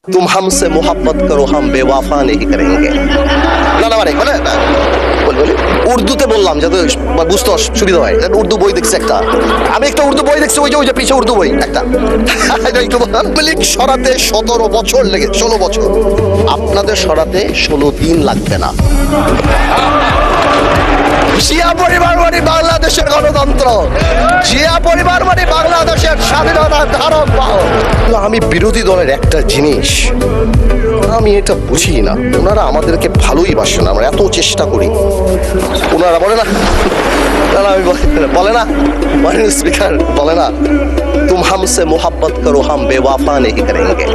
तुम हमसे मोहब्बत करो हम बेवफा नहीं करेंगे না না মানে বলে উর্দুতে বললাম যাতে বুঝতে সুবিধা হয়। উর্দু বই দেখছি একটা, আমি একটা উর্দু বই দেখছি, ওই যে পিছে উর্দু বই একটা একটু মালিক সরাতে 17 বছর লেগে 16 বছর, আপনাদের সরাতে 16 দিন লাগবে না। জিয়া পরিবার মানে বাংলাদেশের গণতন্ত্র, জিয়া পরিবার মানে বাংলাদেশের স্বাধীনতার ধারক বাহক। আমি বিরোধী দলের একটা জিনিস আমি এটা বুঝি না, ওনারা আমাদেরকে ভালোই বাসে না, আমরা এত চেষ্টা করি, ওনারা বলে না আমি বলে না স্পিকার বলে না तुम हमसे मोहब्बत करो हम बेवफा नहीं करेंगे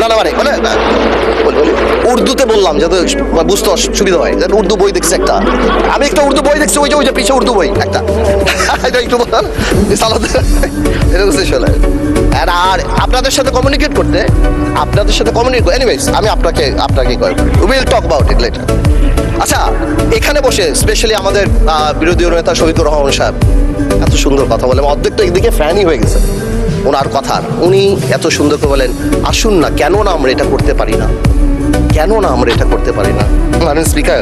না না মানে বলে উর্দুতে বললাম যাতে বুঝতে সুবিধা হয়। উর্দু বই দেখছি একটা, আমি একটা উর্দু বই দেখছি, ওই যে পিছে উর্দু বই একটা একটু আর আপনাদের সাথে কমিউনিকেট করতে এনিওয়েজ আমি আপনাকে will talk about it later. আচ্ছা, এখানে বসে স্পেশালি আমাদের বিরোধী নেতা শহীদুর রহমান সাহেব এত সুন্দর কথা বলে, অর্ধেকটা একদিকে ফ্যানই হয়ে গেছে ওনার কথার। উনি এত সুন্দর করে বলেন, আসুন না, কেন না আমরা এটা করতে পারি না, কেন না আমরা এটা করতে পারি না। মাননীয় স্পিকার,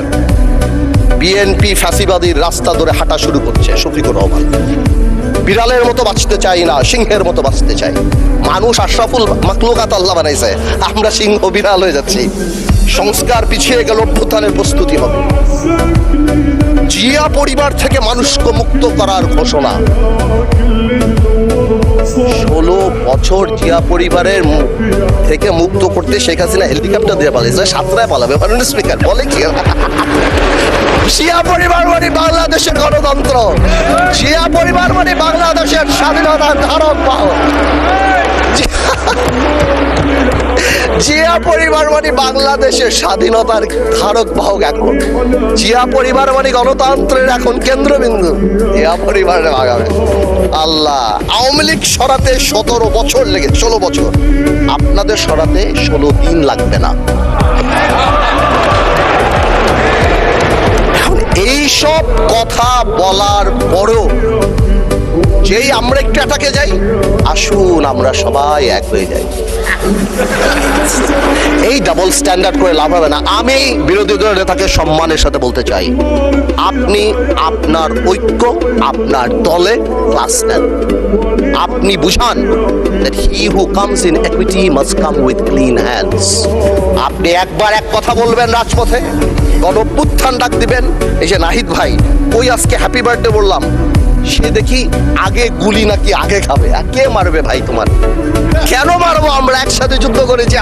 বিএনপি ফ্যাসিবাদীর রাস্তা ধরে হাঁটা শুরু করছে শফিকুর রহমান। বিড়ালের মতো বাঁচতে চাই না, সিংহের মতো বাঁচতে চাই। মানুষ আশরাফুল মাখলুকাত আল্লাহ বানাইছে, আমরা সিংহ বিড়াল হয়ে যাচ্ছি। সংস্কার পিছিয়ে গেল, অভ্যুত্থানের প্রস্তুতি হবে। জিয়া পরিবার থেকে মানুষকে মুক্ত করার ঘোষণা। 16 বছর জিয়া পরিবারের থেকে মুক্ত করতে শেখ হাসিনা হেলিকপ্টার দিয়ে পালিয়েছে, সাতটায় পালাবে। মাননীয় স্পিকার বলে কি জিয়া পরিবার মানে বাংলাদেশের গণতন্ত্র, জিয়া পরিবার মানে বাংলাদেশের স্বাধীনতার ধারক বাহক। জিয়া পরিবার মানে বাংলাদেশের স্বাধীনতার ধারক বাহক। এখন জিয়া পরিবার মানে গণতন্ত্রের এখন কেন্দ্রবিন্দু। জিয়া পরিবার আগামী আল্লাহ। আওয়ামী লীগ সরাতে 17 বছর লেগে 16 বছর, আপনাদের সরাতে 16 দিন লাগবে না। এখন এইসব কথা বলার পরও যেই আমরা একটু অ্যাটাকে যাই, আসুন আমরা সবাই এক হয়ে যাই। এই ডাবল স্ট্যান্ডার্ড করে লাভ হবে না। আমি বিরোধী দলের নেতাকে সম্মানের সাথে বলতে চাই, আপনি আপনার ঐক্য আপনার দলে ক্লাস নেন। আপনি বুঝান that he who comes in equity must come with clean hands। আপনি একবার এক কথা বলবেন রাজপথে, গণঅভ্যুত্থান ডাক দিবেন। এই যে নাহিদ ভাই, ওই আজকে হ্যাপি বার্থডে বললাম, সে দেখি আগে গুলি নাকি আগে খাবে। কে মারবে ভাই তোমার? কেন মারবো? আমরা একসাথে যুদ্ধ করেছি।